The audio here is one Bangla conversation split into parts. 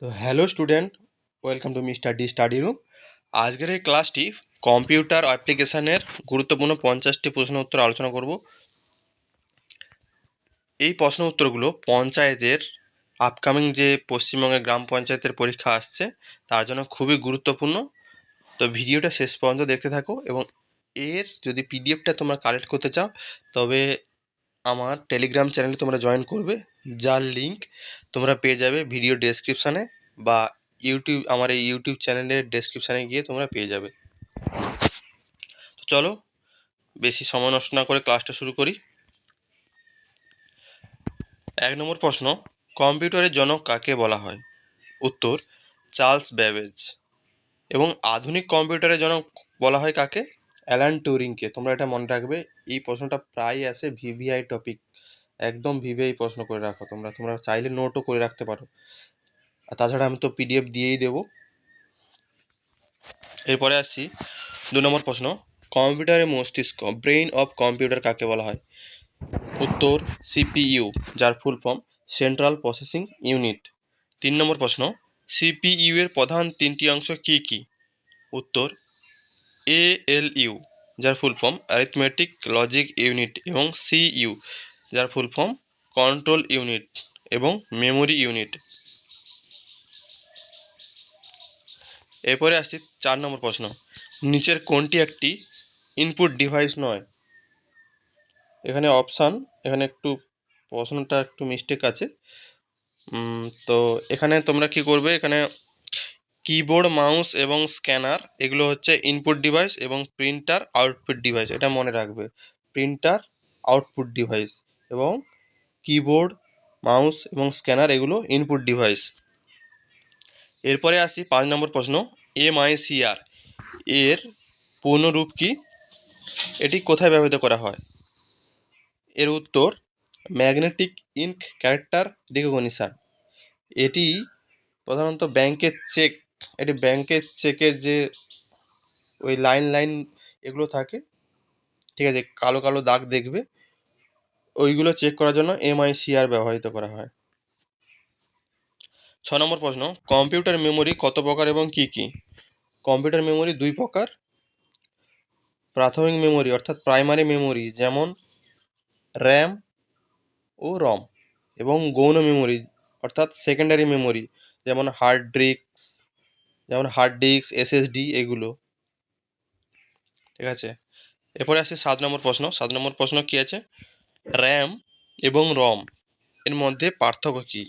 তো hello student, welcome to study room. আজকের এই ক্লাসটি কম্পিউটার অ্যাপ্লিকেশনের গুরুত্বপূর্ণ 50টি প্রশ্ন উত্তর আলোচনা করব। এই প্রশ্ন উত্তরগুলো পঞ্চায়েতের আপকামিং যে পশ্চিমবঙ্গের গ্রাম পঞ্চায়েতের পরীক্ষা আসছে তার জন্য খুবই গুরুত্বপূর্ণ। তো ভিডিওটা শেষ পর্যন্ত দেখতে থাকো এবং এর যদি পিডিএফটা তোমরা কালেক্ট করতে চাও তবে আমার টেলিগ্রাম চ্যানেলে তোমরা জয়েন করবে, যার লিঙ্ক তোমরা পেয়ে যাবে ভিডিও ডেসক্রিপশানে বা আমার এই ইউটিউব চ্যানেলের ডেসক্রিপশানে গিয়ে তোমরা পেয়ে যাবে। তো চলো বেশি সময় নষ্ট না করে ক্লাসটা শুরু করি। 1 নম্বর প্রশ্ন, কম্পিউটারের জনক কাকে বলা হয়? উত্তর, চার্লস ব্যাবেজ। এবং আধুনিক কম্পিউটারের জনক বলা হয় কাকে? অ্যালান টুরিংকে। তোমরা এটা মনে রাখবে, এই প্রশ্নটা প্রায় আসে ভিভিআই টপিক, একদম ভিভিআই প্রশ্ন করে রাখো। তোমরা চাইলে নোটও করে রাখতে পারো, আর তাছাড়া আমি তো পিডিএফ দিয়েই দেবো। এরপরে আসছি 2 নম্বর প্রশ্ন, কম্পিউটারের মস্তিষ্ক, ব্রেইন অফ কম্পিউটার কাকে বলা হয়? উত্তর, সিপিইউ, যার full form central processing unit. 3 নম্বর প্রশ্ন, সিপিইউ এর প্রধান 3টি অংশ কি কি? উত্তর, এএলইউ, যার full form arithmetic logic unit, এবং সিইউ, যার ফুল ফর্ম কন্ট্রোল ইউনিট এবং মেমোরি ইউনিট। এরপরে আসছি 4 নম্বর প্রশ্ন, নিচের কোনটি একটি ইনপুট ডিভাইস নয়? এখানে অপশান, এখানে একটু প্রশ্নটা একটু মিস্টেক আছে। তো এখানে তোমরা কি করবে, এখানে কিবোর্ড, মাউস এবং স্ক্যানার এগুলো হচ্ছে ইনপুট ডিভাইস, এবং প্রিন্টার আউটপুট ডিভাইস, এটা মনে রাখবে। প্রিন্টার আউটপুট ডিভাইস এবং কিবোর্ড, মাউস এবং স্ক্যানার এগুলো ইনপুট ডিভাইস। এরপরে আসি 5 নম্বর প্রশ্ন, এমআইসিআর এর পূর্ণরূপ কি? এটি কোথায় ব্যবহৃত করা হয়? এর উত্তর, ম্যাগনেটিক ইঙ্ক ক্যারেক্টার রিকগনিশন। এটি প্রধানত ব্যাংকের চেক, এটি ব্যাংকের চেকের যে ওই লাইন লাইন এগুলো থাকে, ঠিক আছে, কালো কালো দাগ দেখবে, ওইগুলো চেক করার জন্য এমআইসিআর ব্যবহৃত করা হয়। 6 নম্বর প্রশ্ন, কম্পিউটার মেমোরি কত প্রকার এবং কি কি? কম্পিউটার মেমোরি 2 প্রকার। প্রাথমিক মেমোরি অর্থাৎ প্রাইমারি মেমোরি, যেমন র্যাম ও রম, এবং গৌণ মেমোরি অর্থাৎ সেকেন্ডারি মেমোরি, যেমন হার্ড ডিস্ক, এসএসডি এগুলো, ঠিক আছে। এরপরে আসছি 7 নম্বর প্রশ্ন। 7 নম্বর প্রশ্ন কি আছে? র্যাম এবং রম এর মধ্যে পার্থক্য কি?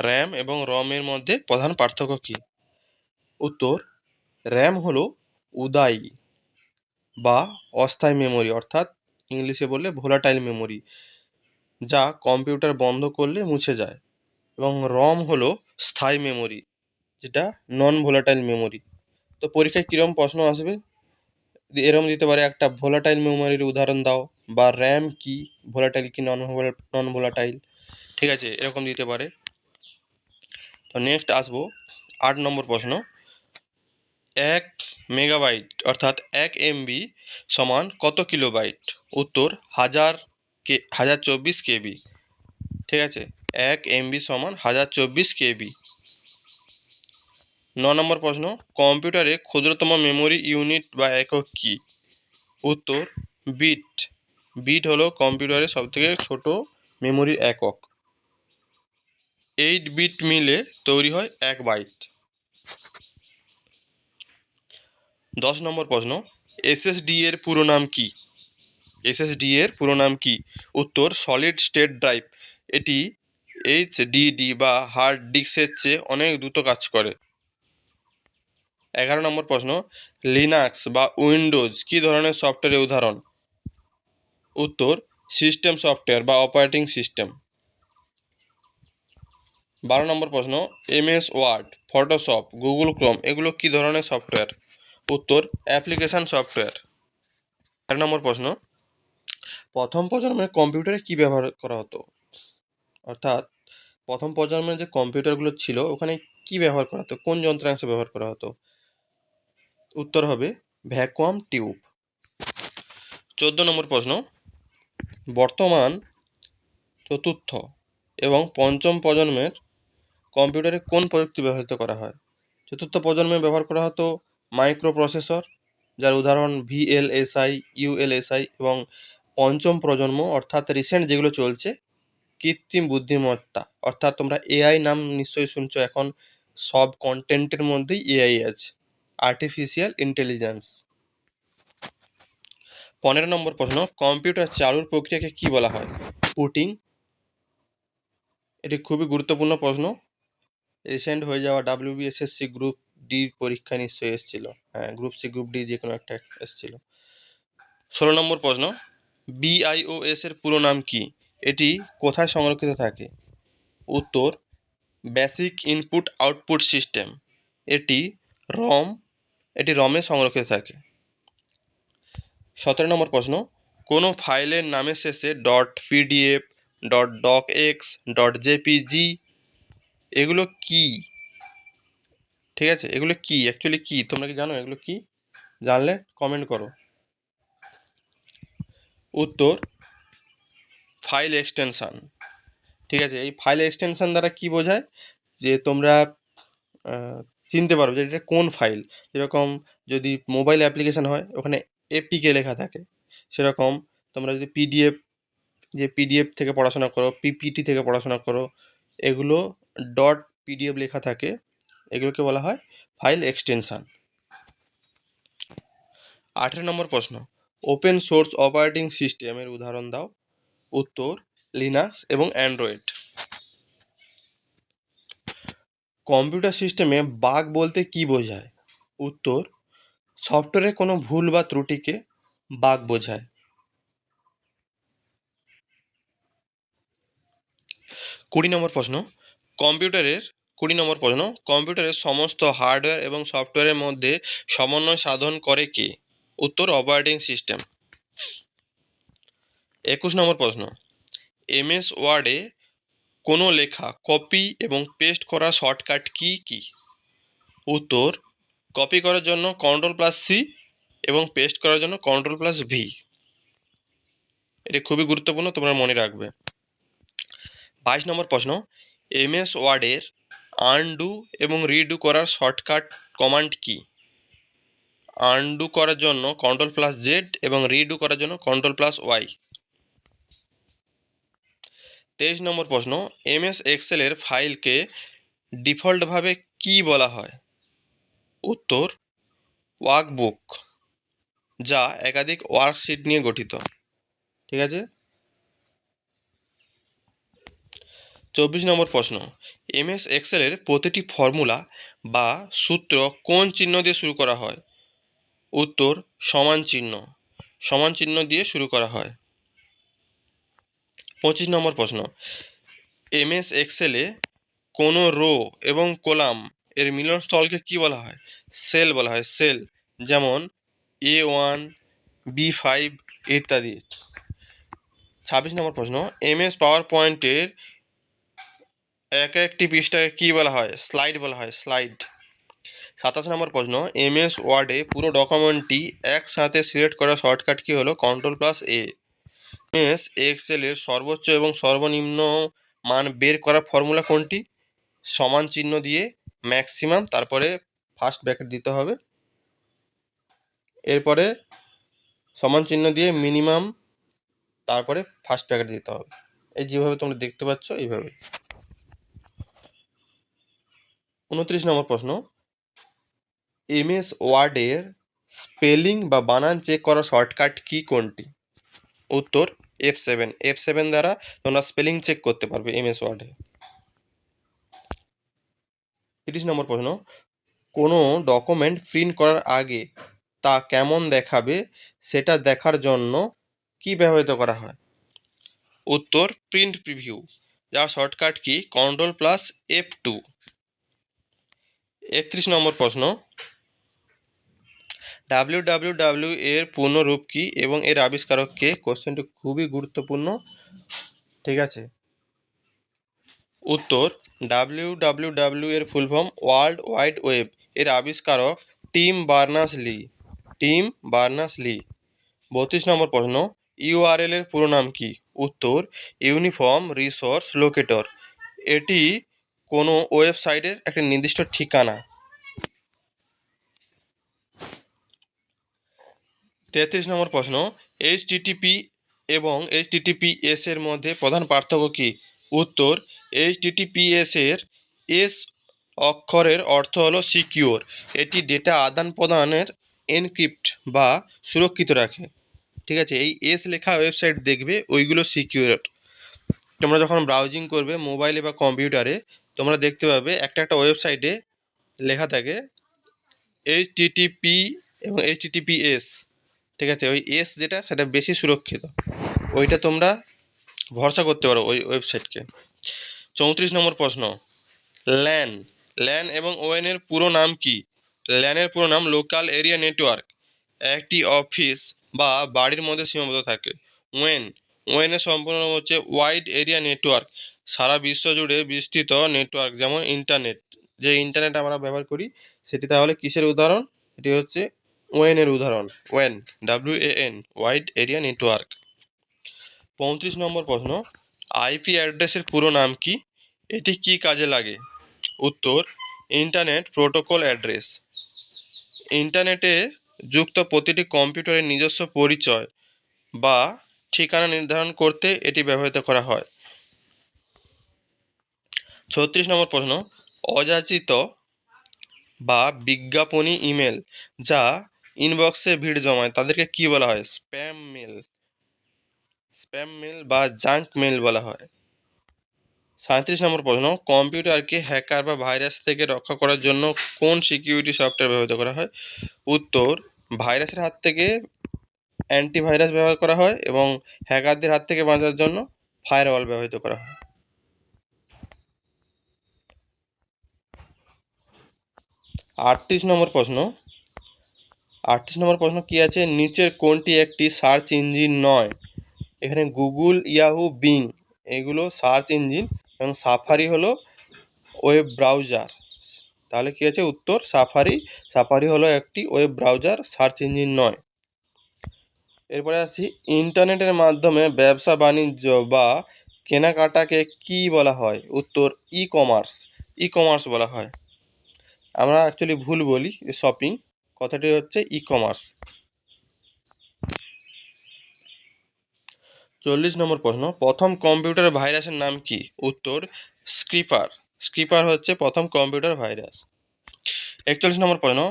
র্যাম এবং রম এর মধ্যে প্রধান পার্থক্য কি? উত্তর, র্যাম হলো উদায়ী বা অস্থায়ী মেমোরি, অর্থাৎ ইংলিশে বললে ভোলাটাইল মেমোরি, যা কম্পিউটার বন্ধ করলে মুছে যায়। এবং রম হলো স্থায়ী মেমোরি, যেটা নন ভোলাটাইল মেমোরি। তো পরীক্ষায় কীরকম প্রশ্ন আসবে, এরকম দিতে পারে, একটা ভোলাটাইল মেমোরির উদাহরণ দাও, বা র্যাম কি, ভোলাটাইল কি নন ভোলাটাইল, ঠিক আছে, এরকম দিতে পারে। তো নেক্সট আসবো 8 নম্বর প্রশ্ন, 1 মেগাবাইট অর্থাৎ 1 MB সমান কত কিলোবাইট? উত্তর, 1024 KB, ঠিক আছে। 1 MB সমান 1024 KB। 9 নম্বর প্রশ্ন, কম্পিউটারে ক্ষুদ্রতম মেমোরি ইউনিট বা একক কি? উত্তর, বিট। বিট হলো কম্পিউটারের সবথেকে ছোট মেমোরির একক। 8 বিট মিলে তৈরি হয় 1 বাইট। 10 নম্বর প্রশ্ন, এসএসডি এর পুরো নাম কি? এসএসডি এর পুরো নাম কি? উত্তর, সলিড স্টেট ড্রাইভ। এটি এইচডিডি বা হার্ড ডিস্কের চেয়ে অনেক দ্রুত কাজ করে। 11 নম্বর প্রশ্ন, লিনাক্স বা উইন্ডোজ কী ধরনের সফটওয়্যারের উদাহরণ? উত্তর, সিস্টেম সফটওয়্যার বা অপারেটিং সিস্টেম। 12 নম্বর প্রশ্ন, MS Word, Photoshop, Google Chrome এগুলো কী ধরনের সফটওয়্যার? উত্তর, অ্যাপ্লিকেশন সফটওয়্যার। 1 নম্বর প্রশ্ন, প্রথম প্রজন্মের কম্পিউটারে কী ব্যবহার করা হতো? অর্থাৎ প্রথম প্রজন্মের যে কম্পিউটারগুলো ছিল ওখানে কি ব্যবহার করা হতো, কোন যন্ত্রাংশ ব্যবহার করা হতো? উত্তর হবে ভ্যাকুয়াম টিউব। 14 নম্বর প্রশ্ন, বর্তমান চতুর্থ এবং পঞ্চম প্রজন্মের কম্পিউটারে কোন প্রযুক্তি ব্যবহৃত করা হয়? চতুর্থ প্রজন্মে ব্যবহার করা হতো মাইক্রো প্রসেসর, যার উদাহরণ ভিএলএসআই, ইউএলএসআই, এবং পঞ্চম প্রজন্ম অর্থাৎ রিসেন্ট যেগুলো চলছে, কৃত্রিম বুদ্ধিমত্তা, অর্থাৎ তোমরা এআই নাম নিশ্চয়ই শুনছো, এখন সব কন্টেন্টের মধ্যেই এআই আছে, আর্টিফিশিয়াল ইন্টেলিজেন্স। 15 নম্বর প্রশ্ন, কম্পিউটার চালুর প্রক্রিয়াকে কি বলা হয়? বুটিং। এটি খুবই গুরুত্বপূর্ণ প্রশ্ন, রিসেন্ট হয়ে যাওয়া ডাব্লিউবিএসএসসি গ্রুপ ডি পরীক্ষা নিশ্চয়ই এসেছিল, হ্যাঁ গ্রুপ সি গ্রুপ ডি যে কোনো একটা এসেছিল। 16 নম্বর প্রশ্ন, বিআইওএস এর পুরো নাম কি? এটি কোথায় সংরক্ষিত থাকে? উত্তর, বেসিক ইনপুট আউটপুট সিস্টেম। এটি রম এটি রমে সংরক্ষিত থাকে। 17 নম্বর প্রশ্ন, কোনো ফাইলের নামের শেষে dot PDF, dot DOC X, dot JPG এগুলো কি? ঠিক আছে, এগুলো কি অ্যাকচুয়ালি কি, তোমরা কি জানো এগুলো কি? জানলে কমেন্ট করো। উত্তর, ফাইল এক্সটেনশন। ঠিক আছে, এই ফাইল এক্সটেনশন দ্বারা কি বোঝায়, যে তোমরা চিনতে পারো যে এটা কোন ফাইল। যেরকম যদি মোবাইল অ্যাপ্লিকেশান হয় ওখানে এপিকে লেখা থাকে, সেরকম তোমরা যদি পিডিএফ, যে পিডিএফ থেকে পড়াশোনা করো, পিপিটি থেকে পড়াশোনা করো, এগুলো ডট পিডিএফ লেখা থাকে, এগুলোকে বলা হয় ফাইল এক্সটেনশন। 18 নম্বর প্রশ্ন, ওপেন সোর্স অপারেটিং সিস্টেমের উদাহরণ দাও। উত্তর, লিনাক্স এবং অ্যান্ড্রয়েড। কম্পিউটার সিস্টেমে বাগ বলতে কি বোঝায়? উত্তর, সফটওয়্যারে কোনো ভুল বা ত্রুটিকে বাগ বোঝায়। 20 নম্বর প্রশ্ন, কম্পিউটারের 20 নম্বর প্রশ্ন, কম্পিউটারের সমস্ত হার্ডওয়্যার এবং সফটওয়্যারের মধ্যে সমন্বয় সাধন করে কে? উত্তর, অপারেটিং সিস্টেম। 21 নম্বর প্রশ্ন, এমএস ওয়ার্ডে কোনো লেখা কপি এবং পেস্ট করার শর্টকাট কি কি? উত্তর, কপি করার জন্য Ctrl+C এবং পেস্ট করার জন্য Ctrl+V। এটি খুবই গুরুত্বপূর্ণ, তোমরা মনে রাখবে। 22 নম্বর প্রশ্ন, এমএস ওয়ার্ডের আনডু এবং রিডু করার শর্টকাট কমান্ড কি? আনডু করার জন্য Ctrl+Z এবং রিডু করার জন্য Ctrl+Y। 23 নম্বর প্রশ্ন, এমএস এক্সেলের ফাইলকে ডিফল্টভাবে কি বলা হয়? উত্তর, ওয়ার্কবুক, যা একাধিক ওয়ার্কশিট নিয়ে গঠিত। ঠিক আছে। 24 নম্বর প্রশ্ন, এমএস এক্সেলের প্রতিটি ফর্মুলা বা সূত্র কোন চিহ্ন দিয়ে শুরু করা হয়? উত্তর, সমান চিহ্ন, সমান চিহ্ন দিয়ে শুরু করা হয়। 25 নম্বর প্রশ্ন, এমএস এক্সেলে কোনো রো এবং কলাম এর মিলনস্থলকে কি বলা হয়? সেল বলা হয়, সেল, যেমন A1, B5 ইত্যাদি। 26 নম্বর প্রশ্ন, এমএস পাওয়ার পয়েন্টের একটি পৃষ্ঠাকে কি বলা হয়? স্লাইড বলা হয়, স্লাইড। 27 নম্বর প্রশ্ন, এমএস ওয়ার্ডে পুরো ডকুমেন্টটি একসাথে সিলেক্ট করার শর্টকাট কি হলো? Ctrl+A। এমএস এক্সেলের সর্বোচ্চ এবং সর্বনিম্ন মান বের করার ফর্মুলা কোনটি? সমান চিহ্ন দিয়ে ম্যাক্সিমাম, তারপরে ফার্স্ট ব্র্যাকেট দিতে হবে, এরপরে সমান চিহ্ন দিয়ে মিনিমাম, তারপরে ফার্স্ট ব্র্যাকেট দিতে হবে। এই যেভাবে তোমরা দেখতে পাচ্ছ এইভাবে। 29 নম্বর প্রশ্ন, এমএস ওয়ার্ডের স্পেলিং বা বানান চেক করার শর্টকাট কি কোনটি? উত্তর, F7। F7 দ্বারা তোমরা স্পেলিং চেক করতে পারবে এমএস ওয়ার্ডে। 30 নম্বর প্রশ্ন, কোনো ডকুমেন্ট প্রিন্ট করার আগে তা কেমন দেখাবে সেটা দেখার জন্য কি ব্যবহৃত করা হয়? উত্তর, প্রিন্ট প্রিভিউ, যার শর্টকাট কি Ctrl+F2। 31 নম্বর প্রশ্ন, ডাব্লিউডাব্লিউডাব্লিউ এর পূর্ণ রূপ কি এবং এর আবিষ্কারক কে? কোশ্চেনটি খুবই গুরুত্বপূর্ণ। ঠিক আছে। উত্তর, ডাব্লিউডাব্লিউডাব্লিউ এর full form world wide web, এর আবিষ্কারক টিম বার্নার্স-লি, টিম বার্নার্স-লি। 32 নম্বর প্রশ্ন, ইউআরএল এর পুরো নাম কি? উত্তর, ইউনিফর্ম রিসোর্স লোকেটর। এটি কোনো ওয়েবসাইটের একটা নির্দিষ্ট ঠিকানা। 33 নম্বর প্রশ্ন, এইচটিটিপি এবং এইচটিটিপিএস এর মধ্যে প্রধান পার্থক্য কী? উত্তর, এইচটিটিপিএস এর এস অক্ষরের অর্থ হলো সিকিউর। এটি ডেটা আদান প্রদানের এনক্রিপ্ট বা সুরক্ষিত রাখে। ঠিক আছে, এই এস লেখা ওয়েবসাইট দেখবে ওইগুলো সিকিউর। তোমরা যখন ব্রাউজিং করবে মোবাইলে বা কম্পিউটারে, তোমরা দেখতে পাবে একটা একটা ওয়েবসাইটে লেখা থাকে এইচটিটিপি এবং এইচটিটিপিএস। ঠিক আছে, ওই এস যেটা সেটা বেশি সুরক্ষিত, ওইটা তোমরা ভরসা করতে পারো ওই ওয়েবসাইটকে। 34 নম্বর প্রশ্ন, ল্যান ল্যান এবং ওএন এর পুরো নাম কি? ল্যানের পুরো নাম লোকাল এরিয়া নেটওয়ার্ক, একটি অফিস বা বাড়ির মধ্যে সীমাবদ্ধ থাকে। ওয়েন ওয়েন এর সম্পূর্ণ নাম হচ্ছে ওয়াইড এরিয়া নেটওয়ার্ক, সারা বিশ্ব জুড়ে বিস্তৃত নেটওয়ার্ক, যেমন ইন্টারনেট। যে ইন্টারনেট আমরা ব্যবহার করি সেটি তাহলে কিসের উদাহরণ? এটি হচ্ছে ওয়েন এর উদাহরণ। When, WAN, wide area network. 35 নম্বর প্রশ্ন, আইপি অ্যাড্রেসের পুরো নাম কি? এটি কি কাজে লাগে? উত্তর, ইন্টারনেট প্রোটোকল অ্যাড্রেস। ইন্টারনেটে যুক্ত প্রতিটি কম্পিউটারের নিজস্ব পরিচয় বা ঠিকানা নির্ধারণ করতে এটি ব্যবহৃত করা হয়। 36 নম্বর প্রশ্ন, অযাচিত বা বিজ্ঞাপনী ইমেল যা ইনবক্সে ভিড় জমায় তাদেরকে কি বলা হয়? স্প্যাম মেল বা জাঙ্ক মেল বলা হয়। 37 নম্বর প্রশ্ন, কম্পিউটারকে হ্যাকার বা ভাইরাস থেকে রক্ষা করার জন্য কোন সিকিউরিটি সফটওয়্যার ব্যবহৃত করা হয়? উত্তর, ভাইরাসের হাত থেকে অ্যান্টিভাইরাস ব্যবহার করা হয় এবং হ্যাকারদের হাত থেকে বাঁচার জন্য ফায়ারওয়াল ব্যবহৃত করা হয়। 38 নম্বর প্রশ্ন, 38 নম্বর প্রশ্ন কি আছে? নিচের কোনটি একটি সার্চ ইঞ্জিন নয়? এখানে গুগল, ইয়াহু, বিং এগুলো সার্চ ইঞ্জিন এবং সাফারি হলো ওয়েব ব্রাউজার। তাহলে কি আছে উত্তর? সাফারি। সাফারি হলো একটি ওয়েব ব্রাউজার, সার্চ ইঞ্জিন নয়। এরপরে আসছি, ইন্টারনেটের মাধ্যমে ব্যবসা বাণিজ্য বা কেনাকাটাকে কি বলা হয়? উত্তর, ই কমার্স। ই কমার্স বলা হয়। আমরা অ্যাকচুয়ালি ভুল বলি, শপিং, কথাটি হচ্ছে ই কমার্স। 40 নম্বর প্রশ্ন, প্রথম কম্পিউটার ভাইরাসের নাম কি? উত্তর, স্ক্রিপার। স্ক্রিপার হচ্ছে প্রথম কম্পিউটার ভাইরাস। 41 নম্বর প্রশ্ন,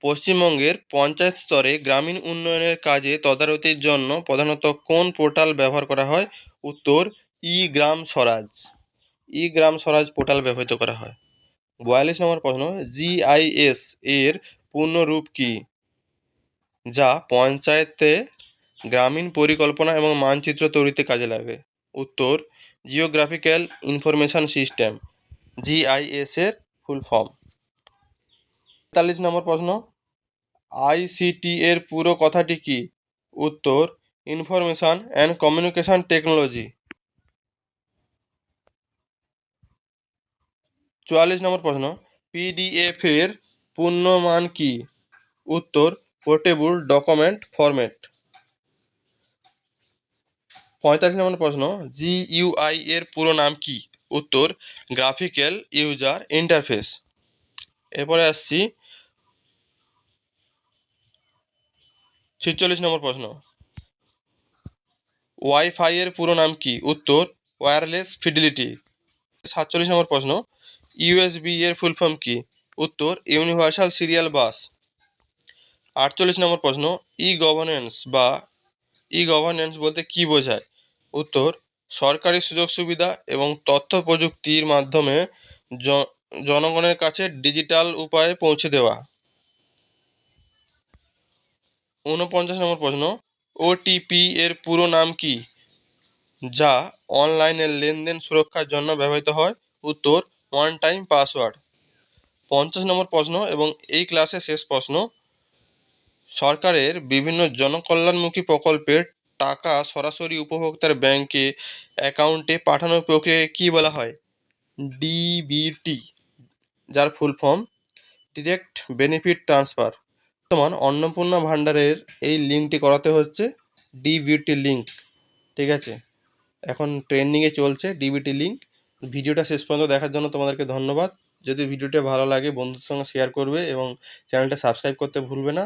পশ্চিমবঙ্গের পঞ্চায়েত স্তরে গ্রামীণ উন্নয়নের কাজে তদারকির জন্য প্রধানত কোন পোর্টাল ব্যবহার করা হয়? উত্তর, ই গ্রাম স্বরাজ। ই গ্রাম স্বরাজ পোর্টাল ব্যবহৃত করা হয়। 42 নম্বর প্রশ্ন, GIS এর পূর্ণ রূপ কি? যা পঞ্চায়েতে গ্রামীণ পরিকল্পনা এবং মানচিত্র তৈরিতে কাজে লাগে। উত্তর, জিওগ্রাফিক্যাল ইনফরমেশন সিস্টেম। GIS এর ফুল ফর্ম। 43 নম্বর প্রশ্ন, ICT এর পুরো কথাটি কি? উত্তর, ইনফরমেশন অ্যান্ড কমিউনিকেশন টেকনোলজি। 44 নম্বর প্রশ্ন, PDF এর পূর্ণ মান কি? উত্তর, পোর্টেবল ডকুমেন্ট ফরম্যাট। 45 নম্বর প্রশ্ন, GUI এর পুরো নাম কি? উত্তর, গ্রাফিক্যাল ইউজার ইন্টারফেস। এরপরে আসছি 46 নম্বর প্রশ্ন, ওয়াইফাই এর পুরো নাম কি? উত্তর, ওয়্যারলেস ফিডেলিটি। 47 নম্বর প্রশ্ন, USB এর ফুল ফর্ম কি? উত্তর, ইউনিভার্সাল সিরিয়াল বাস। 48 নম্বর প্রশ্ন, ই গভর্নেন্স বলতে কি বোঝায়? উত্তর, সরকারি সুযোগ সুবিধা এবং তথ্য প্রযুক্তির মাধ্যমে জনগণের কাছে ডিজিটাল উপায়ে পৌঁছে দেওয়া। 49 নম্বর প্রশ্ন, OTP এর পুরো নাম কি? যা অনলাইনে লেনদেন সুরক্ষার জন্য ব্যবহৃত হয়। উত্তর, ওয়ান টাইম পাসওয়ার্ড। 50 নম্বর প্রশ্ন এবং এই ক্লাসের শেষ প্রশ্ন, সরকারের বিভিন্ন জনকল্যাণমুখী প্রকল্পের টাকা সরাসরি উপভোক্তার ব্যাংকে অ্যাকাউন্টে পাঠানোর প্রক্রিয়াকে কী বলা হয়? DBT, যার full form direct benefit transfer. বর্তমান অন্নপূর্ণা ভাণ্ডারের এই লিঙ্কটি করাতে হচ্ছে DBT লিঙ্ক। ঠিক আছে, এখন ট্রেন্ডিংয়ে চলছে DBT লিঙ্ক। ভিডিওটা শেষ পর্যন্ত দেখার জন্য তোমাদেরকে ধন্যবাদ। যদি ভিডিওটা ভালো লাগে বন্ধুদের সঙ্গে শেয়ার করবে এবং চ্যানেলটা সাবস্ক্রাইব করতে ভুলবে না।